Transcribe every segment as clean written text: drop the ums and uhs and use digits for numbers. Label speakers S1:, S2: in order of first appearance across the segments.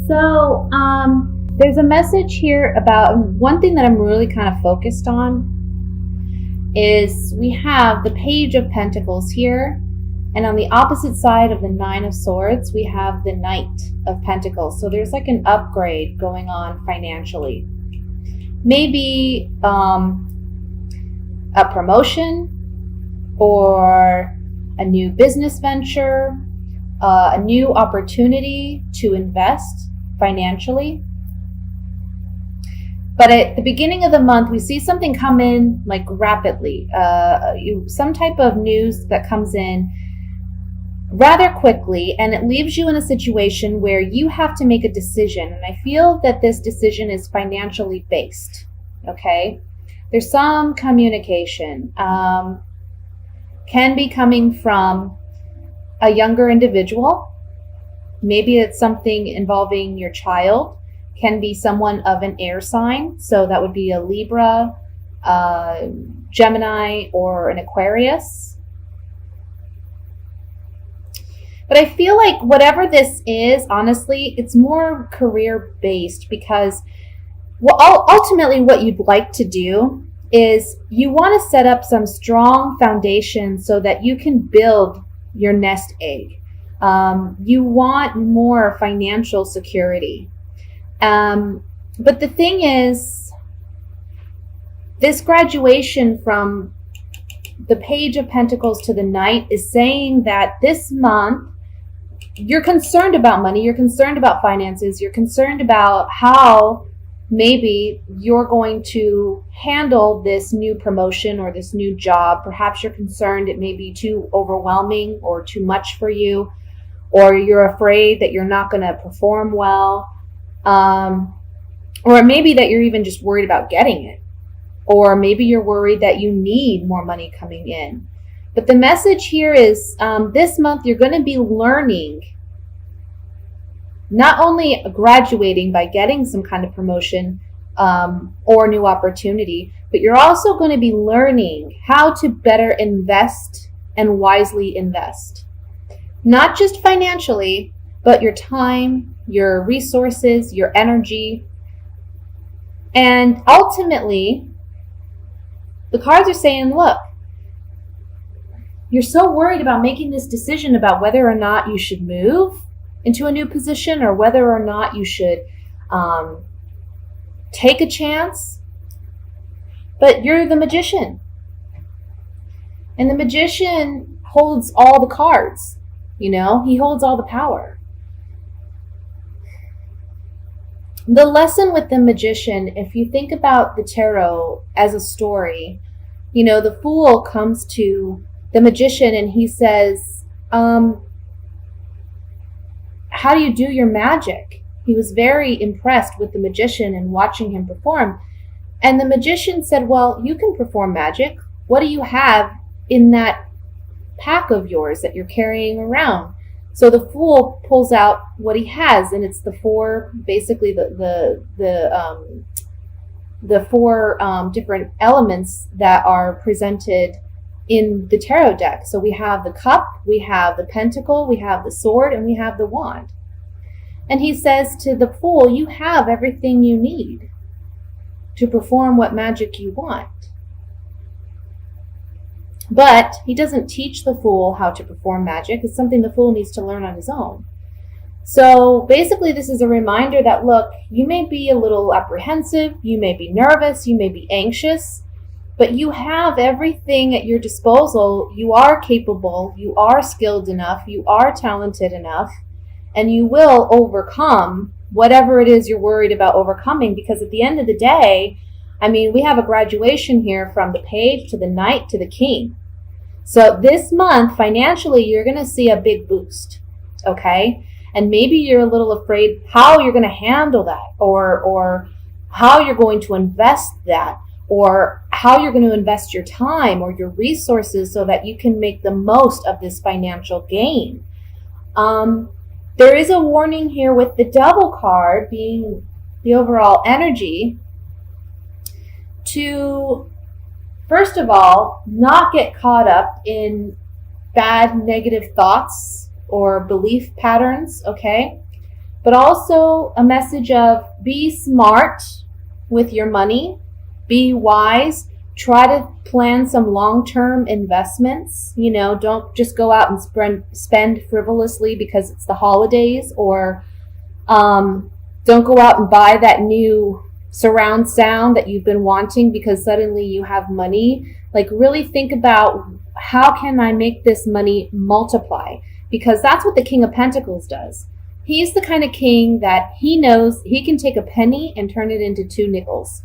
S1: So, there's a message here about one thing that I'm really kind of focused on is we have the Page of Pentacles here, and on the opposite side of the Nine of Swords, we have the Knight of Pentacles. So there's like an upgrade going on financially. Maybe a promotion or a new business venture, a new opportunity to invest financially. But at the beginning of the month, we see something come in like rapidly, some type of news that comes in rather quickly, and it leaves you in a situation where you have to make a decision. And I feel that this decision is financially based, okay? There's some communication, can be coming from a younger individual. Maybe it's something involving your child. Can be someone of an air sign. So that would be a Libra, Gemini, or an Aquarius. But I feel like whatever this is, honestly, it's more career based, because ultimately what you'd like to do is you want to set up some strong foundation so that you can build your nest egg. You want more financial security. But the thing is, this graduation from the Page of Pentacles to the Knight is saying that this month you're concerned about money, you're concerned about finances, you're concerned about how maybe you're going to handle this new promotion or this new job. Perhaps you're concerned it may be too overwhelming or too much for you, or you're afraid that you're not going to perform well. Or maybe that you're even just worried about getting it. Or maybe you're worried that you need more money coming in. But the message here is this month you're going to be learning, not only graduating by getting some kind of promotion or new opportunity, but you're also going to be learning how to better invest and wisely invest. Not just financially, but your time, your resources, your energy. And ultimately, the cards are saying, look, you're so worried about making this decision about whether or not you should move into a new position or whether or not you should take a chance. But you're the magician. And the magician holds all the cards. You know, he holds all the power. The lesson with the magician, if you think about the tarot as a story, you know, the fool comes to the magician and he says, how do you do your magic? He was very impressed with the magician and watching him perform. And the magician said, well, you can perform magic. What do you have in that pack of yours that you're carrying around? So the fool pulls out what he has, and it's the four, basically the four different elements that are presented in the tarot deck. So we have the cup, we have the pentacle, we have the sword, and we have the wand. And he says to the fool, you have everything you need to perform what magic you want. But he doesn't teach the fool how to perform magic. It's something the fool needs to learn on his own. So basically this is a reminder that, look, you may be a little apprehensive, you may be nervous, you may be anxious, but you have everything at your disposal. You are capable, you are skilled enough, you are talented enough, and you will overcome whatever it is you're worried about overcoming, because at the end of the day, I mean, we have a graduation here from the Page to the Knight to the King. So this month, financially, you're going to see a big boost, okay? And maybe you're a little afraid how you're going to handle that, or how you're going to invest that, or how you're going to invest your time or your resources so that you can make the most of this financial gain. There is a warning here with the Devil card being the overall energy to, first of all, not get caught up in bad negative thoughts or belief patterns, okay? but also a message of be smart with your money, be wise, try to plan some long-term investments. Don't just go out and spend frivolously because it's the holidays, or don't go out and buy that new surround sound that you've been wanting because suddenly you have money. Like, really think about, how can I make this money multiply? Because that's what the King of Pentacles does. He's the kind of king that he knows he can take a penny and turn it into 2 nickels,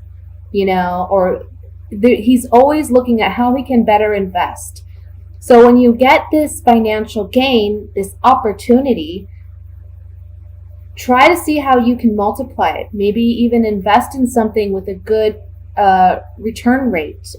S1: or he's always looking at how he can better invest. So when you get this financial gain, this opportunity, try to see how you can multiply it. Maybe even invest in something with a good return rate.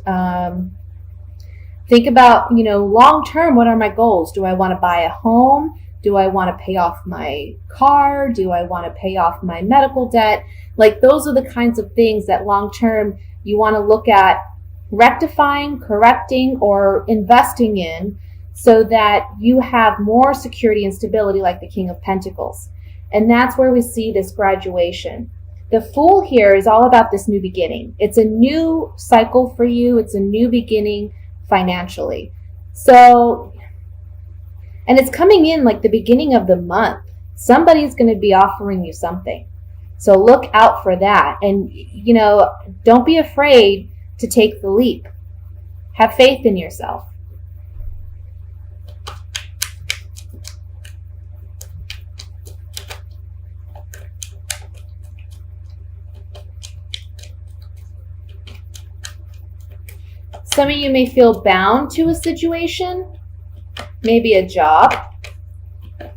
S1: Think about, long term, what are my goals? Do I want to buy a home? Do I want to pay off my car? Do I want to pay off my medical debt? Like, those are the kinds of things that long term you want to look at rectifying, correcting, or investing in, so that you have more security and stability, like the King of Pentacles. And that's where we see this graduation. The Fool here is all about this new beginning. It's a new cycle for you. It's a new beginning financially. So, and it's coming in like the beginning of the month. Somebody's going to be offering you something. So look out for that. And, don't be afraid to take the leap. Have faith in yourself. Some of you may feel bound to a situation, maybe a job,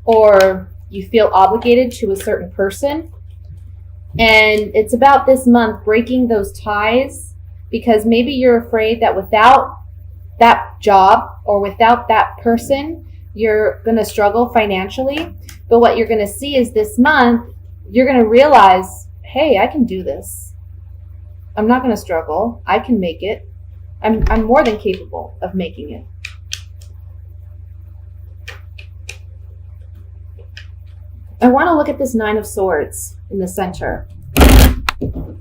S1: or you feel obligated to a certain person. And it's about this month breaking those ties, because maybe you're afraid that without that job or without that person, you're going to struggle financially. But what you're going to see is this month, you're going to realize, hey, I can do this. I'm not going to struggle. I can make it. I'm more than capable of making it. I want to look at this 9 of Swords in the center to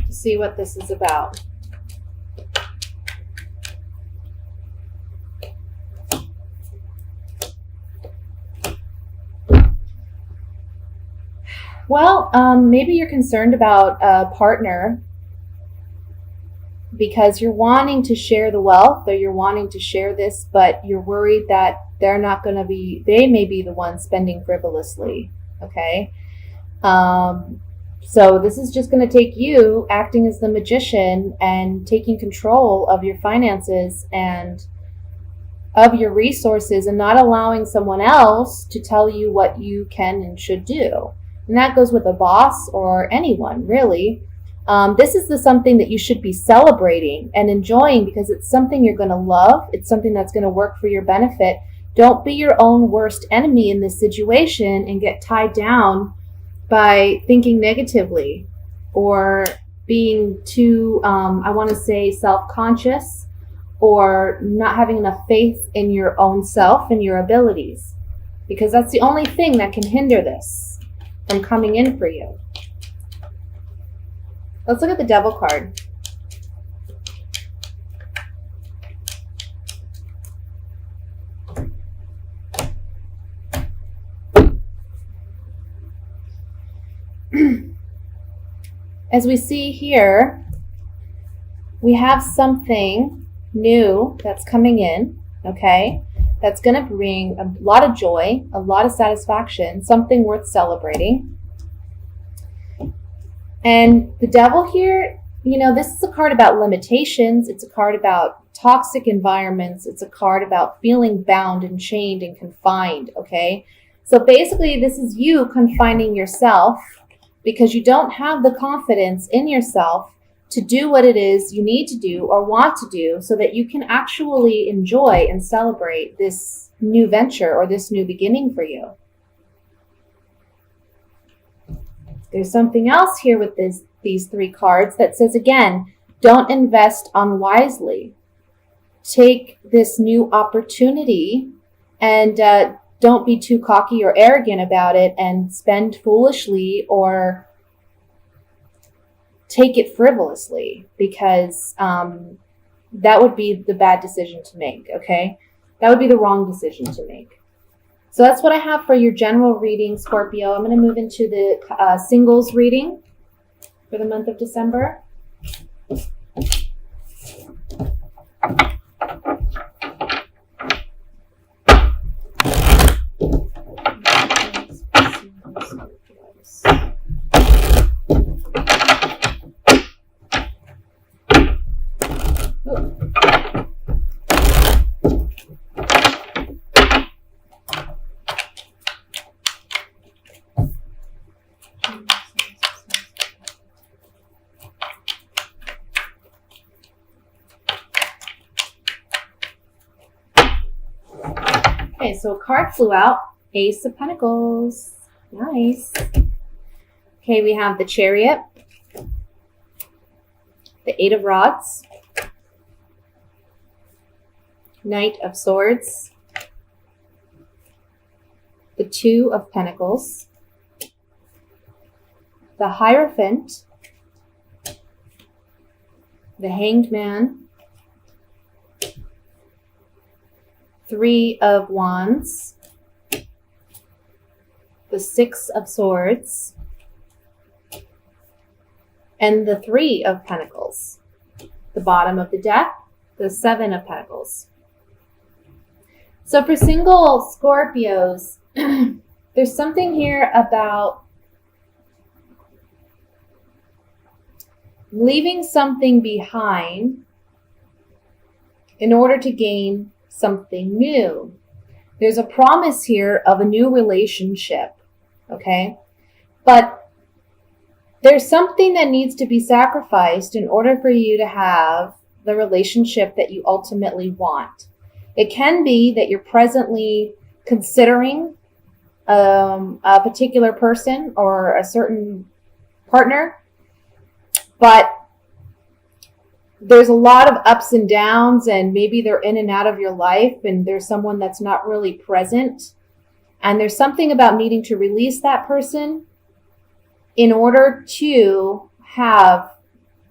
S1: see what this is about. Well, maybe you're concerned about a partner because you're wanting to share the wealth, or you're wanting to share this, but you're worried that they may be the ones spending frivolously. Okay. So this is just going to take you acting as the magician and taking control of your finances and of your resources, and not allowing someone else to tell you what you can and should do. And that goes with a boss or anyone, really. This is something that you should be celebrating and enjoying, because it's something you're going to love. It's something that's going to work for your benefit. Don't be your own worst enemy in this situation and get tied down by thinking negatively or being too, self-conscious, or not having enough faith in your own self and your abilities, because that's the only thing that can hinder this from coming in for you. Let's look at the Devil card. As we see here, we have something new that's coming in, okay? That's going to bring a lot of joy, a lot of satisfaction, something worth celebrating. And the Devil here, this is a card about limitations. It's a card about toxic environments. It's a card about feeling bound and chained and confined, okay? So basically, this is you confining yourself because you don't have the confidence in yourself to do what it is you need to do or want to do, so that you can actually enjoy and celebrate this new venture or this new beginning for you. There's something else here with these 3 cards that says, again, don't invest unwisely. Take this new opportunity and don't be too cocky or arrogant about it and spend foolishly or take it frivolously, because that would be the bad decision to make, okay? That would be the wrong decision to make. So that's what I have for your general reading, Scorpio. I'm going to move into the singles reading for the month of December. Okay, so a card flew out. Ace of Pentacles. Nice. Okay, we have the Chariot, the Eight of Rods, Knight of Swords, the Two of Pentacles, the Hierophant, the Hanged Man, Three of Wands, the Six of Swords, and the Three of Pentacles. The bottom of the deck, the Seven of Pentacles. So for single Scorpios, there's something here about leaving something behind in order to gain something new. There's a promise here of a new relationship, okay? But there's something that needs to be sacrificed in order for you to have the relationship that you ultimately want. It can be that you're presently considering a particular person or a certain partner, but there's a lot of ups and downs, and maybe they're in and out of your life, and there's someone that's not really present. And there's something about needing to release that person in order to have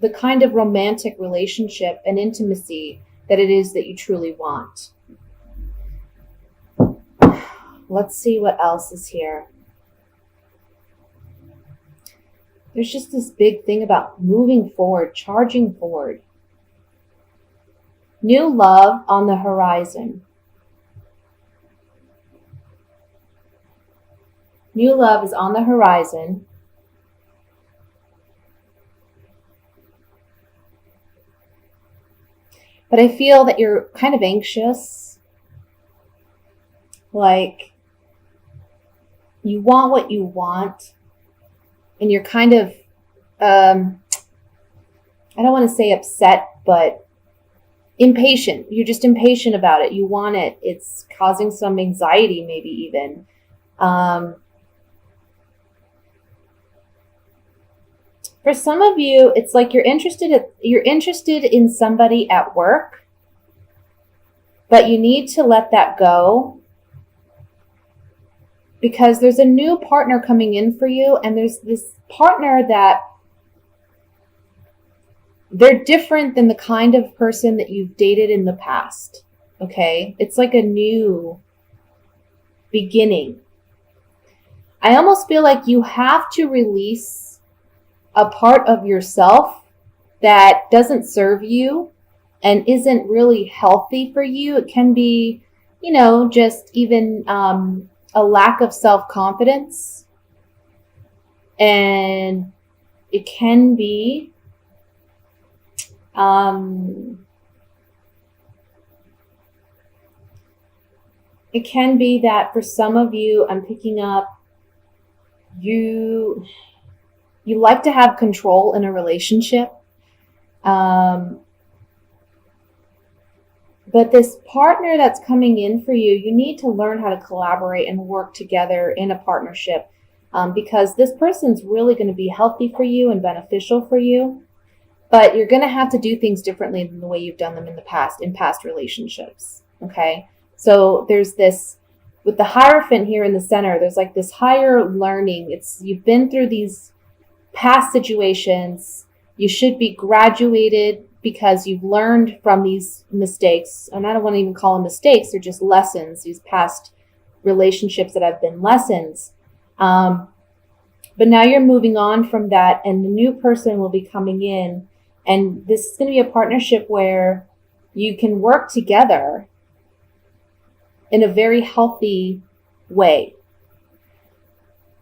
S1: the kind of romantic relationship and intimacy that it is that you truly want. Let's see what else is here. There's just this big thing about moving forward, charging forward. New love on the horizon. New love is on the horizon. But I feel that you're kind of anxious. Like you want what you want. And you're kind of, I don't want to say upset, but impatient. You're just impatient about it. You want it. It's causing some anxiety, maybe even. For some of you, it's like you're interested in somebody at work, but you need to let that go because there's a new partner coming in for you, and there's this partner that they're different than the kind of person that you've dated in the past, okay? It's like a new beginning. I almost feel like you have to release a part of yourself that doesn't serve you and isn't really healthy for you. It can be, just even a lack of self-confidence. And it can be that for some of you, I'm picking up, you like to have control in a relationship. But this partner that's coming in for you, you need to learn how to collaborate and work together in a partnership, because this person's really going to be healthy for you and beneficial for you. But you're going to have to do things differently than the way you've done them in the past, in past relationships. Okay? So there's this with the Hierophant here in the center, there's like this higher learning. You've been through these past situations. You should be graduated because you've learned from these mistakes. And I don't want to even call them mistakes. They're just lessons, these past relationships that have been lessons. But now you're moving on from that, and the new person will be coming in. And this is going to be a partnership where you can work together in a very healthy way.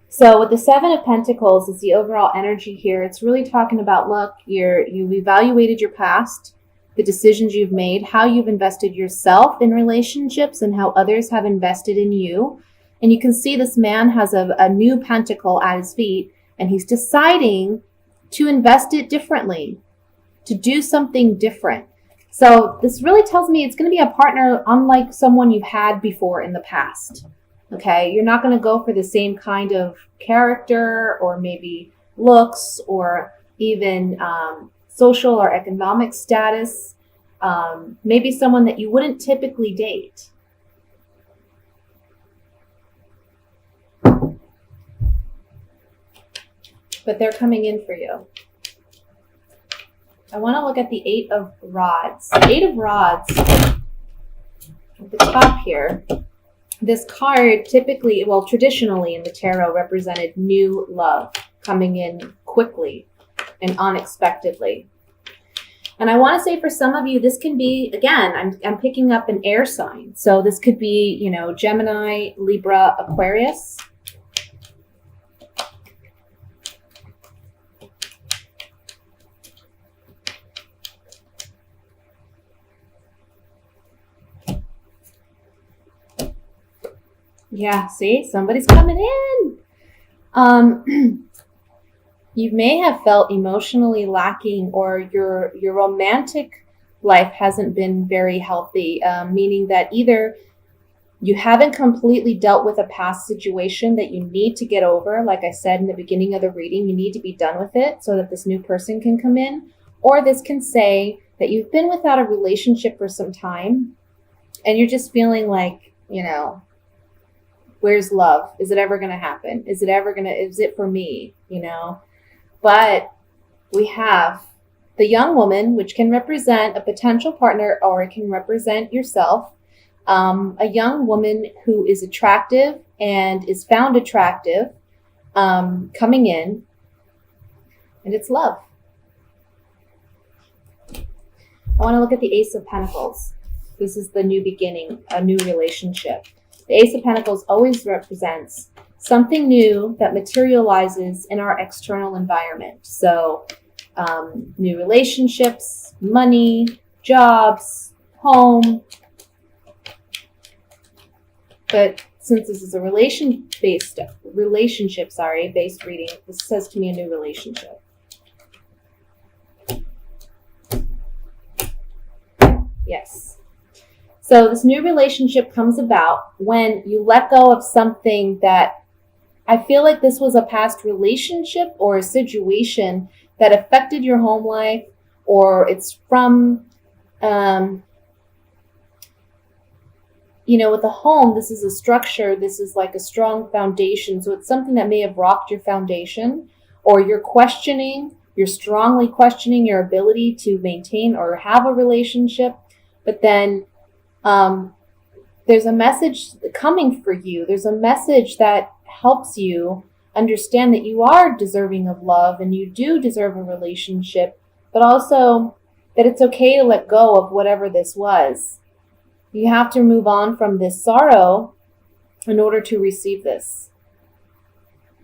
S1: So with the Seven of Pentacles is the overall energy here. It's really talking about, look, you've evaluated your past, the decisions you've made, how you've invested yourself in relationships, and how others have invested in you. And you can see this man has a new pentacle at his feet, and he's deciding to invest it differently, to do something different. So this really tells me it's going to be a partner unlike someone you've had before in the past. Okay, you're not going to go for the same kind of character or maybe looks or even social or economic status. Maybe someone that you wouldn't typically date. But they're coming in for you. I want to look at the Eight of Rods. The Eight of Rods, at the top here, this card typically, well, traditionally in the tarot represented new love coming in quickly and unexpectedly. And I want to say for some of you, this can be, again, I'm picking up an air sign. So this could be, Gemini, Libra, Aquarius. Yeah, see, somebody's coming in. You may have felt emotionally lacking, or your romantic life hasn't been very healthy, meaning that either you haven't completely dealt with a past situation that you need to get over. Like I said in the beginning of the reading, you need to be done with it so that this new person can come in. Or this can say that you've been without a relationship for some time and you're just feeling like, where's love? Is it ever going to happen? Is it for me? But we have the young woman, which can represent a potential partner, or it can represent yourself. A young woman who is attractive and is found attractive, coming in, and it's love. I want to look at the Ace of Pentacles. This is the new beginning, a new relationship. The Ace of Pentacles always represents something new that materializes in our external environment. So new relationships, money, jobs, home. But since this is a relationship based reading, this says to me a new relationship. Yes. So this new relationship comes about when you let go of something that I feel like this was a past relationship or a situation that affected your home life, or it's from, with a home, this is a structure, this is like a strong foundation. So it's something that may have rocked your foundation, or you're strongly questioning your ability to maintain or have a relationship. But then there's a message coming for you. There's a message that helps you understand that you are deserving of love and you do deserve a relationship, but also that it's okay to let go of whatever this was. You have to move on from this sorrow in order to receive this.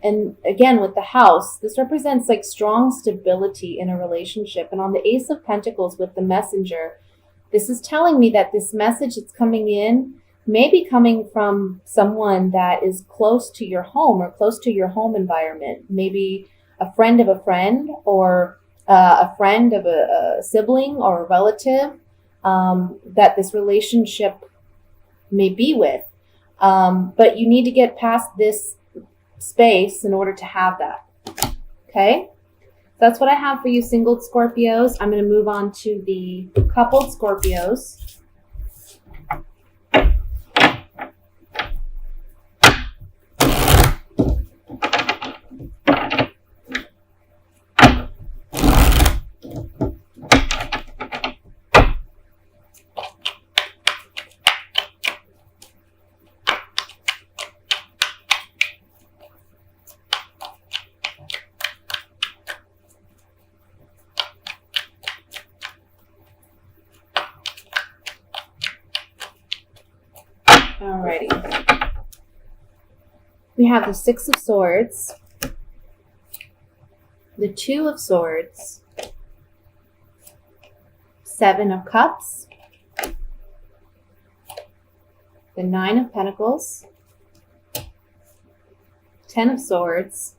S1: And again, with the House, this represents like strong stability in a relationship. And on the Ace of Pentacles with the Messenger, this is telling me that this message that's coming in may be coming from someone that is close to your home or close to your home environment. Maybe a friend of a friend, or a friend of a sibling or a relative that this relationship may be with. But you need to get past this space in order to have that. Okay? That's what I have for you, single Scorpios. I'm going to move on to the coupled Scorpios. We have the Six of Swords, the Two of Swords, Seven of Cups, the Nine of Pentacles, Ten of Swords,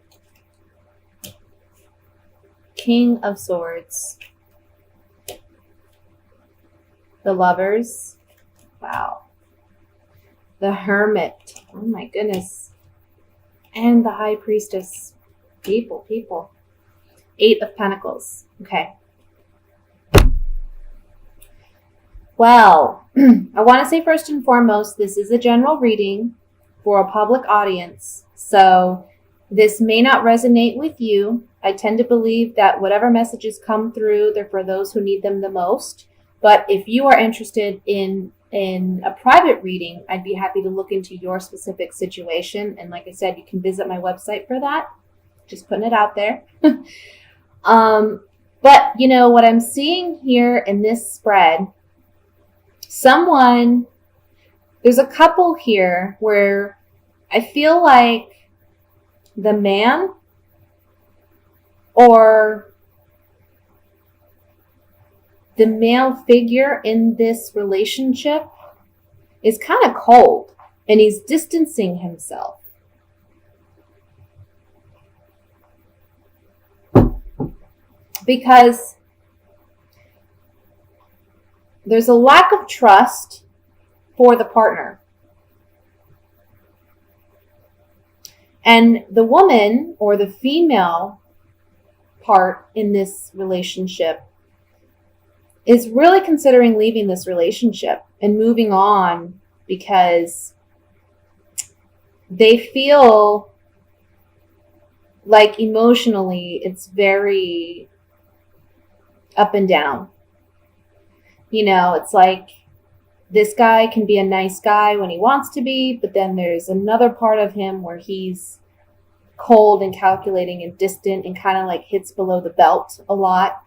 S1: King of Swords, the Lovers, wow, the Hermit, oh my goodness, and the High Priestess. People. Eight of Pentacles. Okay. Well, I want to say first and foremost, this is a general reading for a public audience. So this may not resonate with you. I tend to believe that whatever messages come through, they're for those who need them the most. But if you are interested in a private reading, I'd be happy to look into your specific situation. And like I said, you can visit my website for that. Just putting it out there. But you know what I'm seeing here in this spread, there's a couple here where I feel like the man or the male figure in this relationship is kind of cold and he's distancing himself. Because there's a lack of trust for the partner. And the woman or the female part in this relationship is really considering leaving this relationship and moving on because they feel like emotionally it's very up and down. You know, it's like this guy can be a nice guy when he wants to be, but then there's another part of him where he's cold and calculating and distant and kind of like hits below the belt a lot.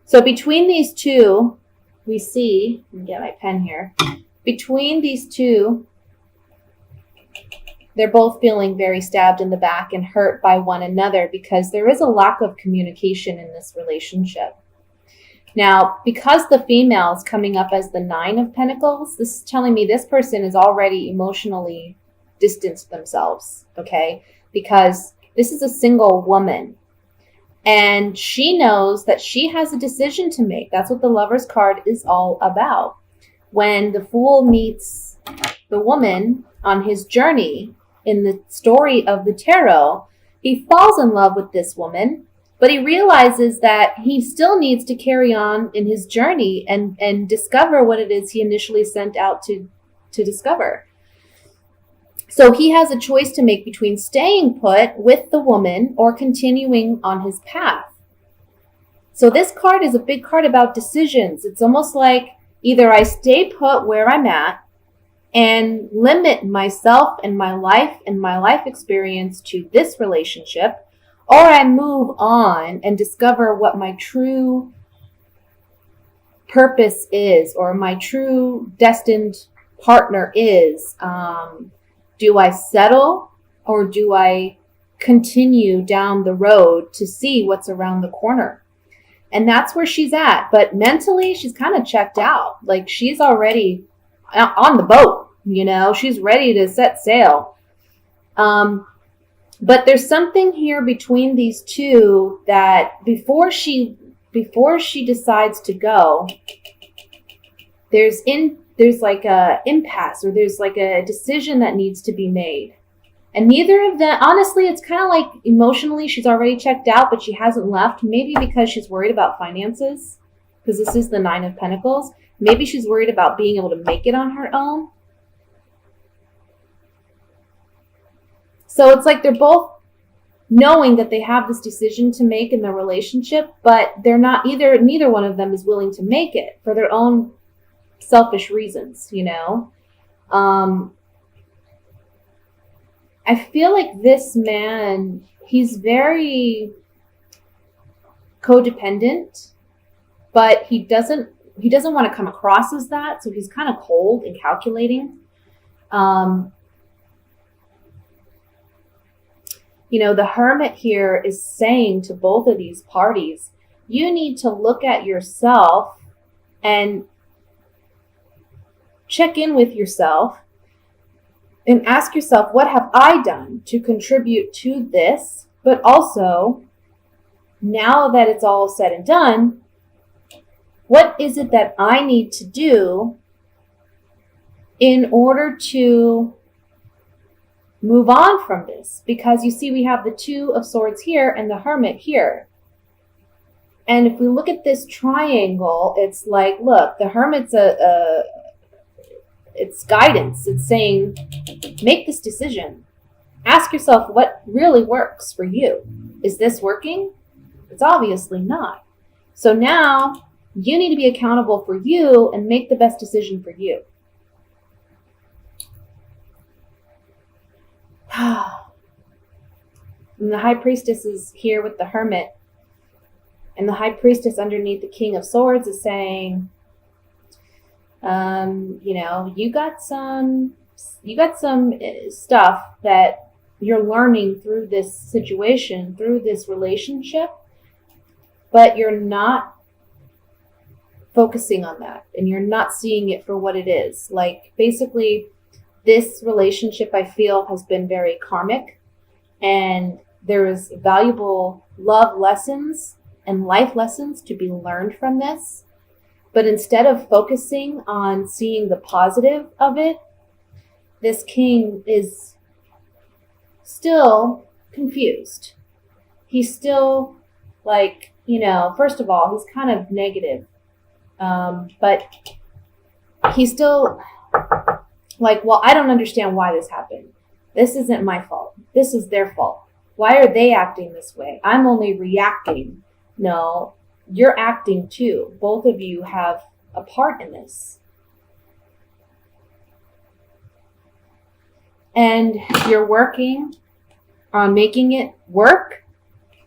S1: So between these two, we see, let me get my pen here. Between these two, they're both feeling very stabbed in the back and hurt by one another because there is a lack of communication in this relationship. Now, because the female is coming up as the Nine of Pentacles, this is telling me this person is already emotionally distanced themselves, okay? Because this is a single woman. And she knows that she has a decision to make. That's what the Lover's card is all about. When the Fool meets the woman on his journey in the story of the tarot, he falls in love with this woman, but he realizes that he still needs to carry on in his journey and discover what it is he initially sent out to discover. So he has a choice to make between staying put with the woman or continuing on his path. So this card is a big card about decisions. It's almost like either I stay put where I'm at and limit myself and my life experience to this relationship, or I move on and discover what my true purpose is or my true destined partner is. Do I settle or do I continue down the road to see what's around the corner? And that's where she's at. But mentally, she's kind of checked out. Like she's already on the boat, you know, she's ready to set sail. But there's something here between these two that before she decides to go, there's like a impasse or there's like a decision that needs to be made. And neither of them, honestly, it's kind of like emotionally she's already checked out, but she hasn't left. Maybe because she's worried about finances, because this is the Nine of Pentacles. Maybe she's worried about being able to make it on her own. So it's like they're both knowing that they have this decision to make in their relationship, but they're not neither one of them is willing to make it for their own selfish reasons, you know. I feel like this man, he's very codependent, but he doesn't want to come across as that, so he's kind of cold and calculating. the hermit here is saying to both of these parties, you need to look at yourself and check in with yourself and ask yourself, what have I done to contribute to this? But also, now that it's all said and done, what is it that I need to do in order to move on from this? Because you see, we have the Two of Swords here and the Hermit here. And if we look at this triangle, it's like, look, the Hermit's it's guidance. It's saying, make this decision. Ask yourself what really works for you. Is this working? It's obviously not. So now you need to be accountable for you and make the best decision for you. And the High Priestess is here with the Hermit. And the High Priestess underneath the King of Swords is saying, you got some stuff that you're learning through this situation, through this relationship, but you're not focusing on that and you're not seeing it for what it is. Like, basically, this relationship, I feel, has been very karmic, and there is valuable love lessons and life lessons to be learned from this. But instead of focusing on seeing the positive of it, this king is still confused. He's still like, first of all, he's kind of negative. But he's still like, well, I don't understand why this happened. This isn't my fault. This is their fault. Why are they acting this way? I'm only reacting. No, you're acting too. Both of you have a part in this. And you're working on making it work.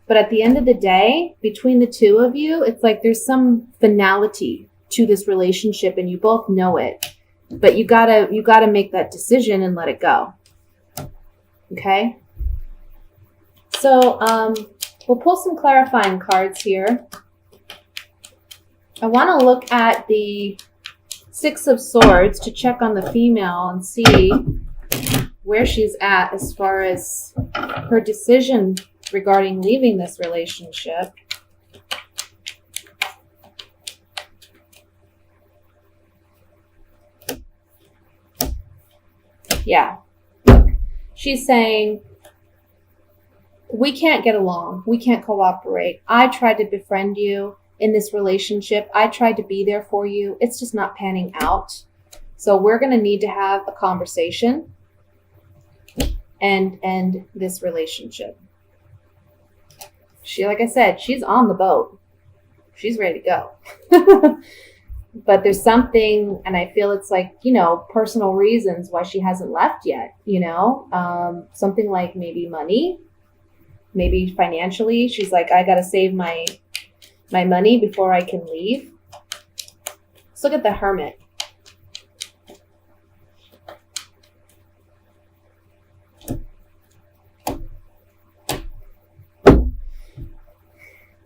S1: But at the end of the day, between the two of you, it's like there's some finality to this relationship and you both know it. But you gotta make that decision and let it go. Okay? So we'll pull some clarifying cards here. I want to look at the Six of Swords to check on the female and see where she's at as far as her decision regarding leaving this relationship. Yeah. She's saying, we can't get along. We can't cooperate. I tried to befriend you in this relationship. I tried to be there for you. It's just not panning out. So we're going to need to have a conversation and end this relationship. She, like I said, she's on the boat. She's ready to go. But there's something, and I feel it's like, personal reasons why she hasn't left yet, something like maybe money, maybe financially. She's like, I got to save my money before I can leave. Let's look at the Hermit.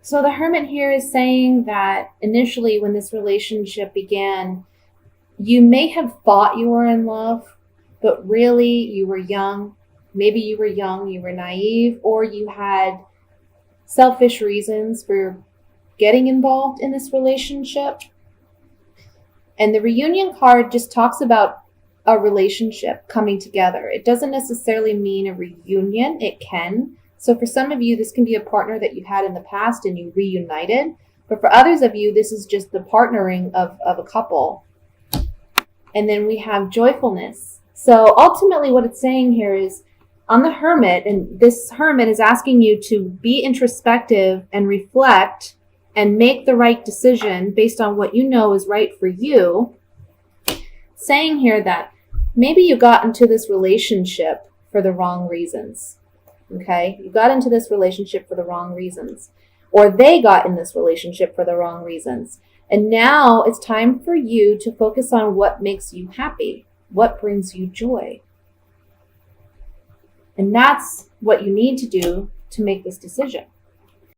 S1: So the Hermit here is saying that initially when this relationship began, you may have thought you were in love, but really you were young. Maybe you were young, you were naive, or you had selfish reasons for getting involved in this relationship. And the reunion card just talks about a relationship coming together. It doesn't necessarily mean a reunion. It can. So for some of you, this can be a partner that you had in the past and you reunited. But for others of you, this is just the partnering of a couple. And then we have joyfulness. So ultimately what it's saying here is on the Hermit, and this Hermit is asking you to be introspective and reflect and make the right decision based on what you know is right for you. Saying here that maybe you got into this relationship for the wrong reasons. Okay, you got into this relationship for the wrong reasons, or they got in this relationship for the wrong reasons. And now it's time for you to focus on what makes you happy, what brings you joy. And that's what you need to do to make this decision.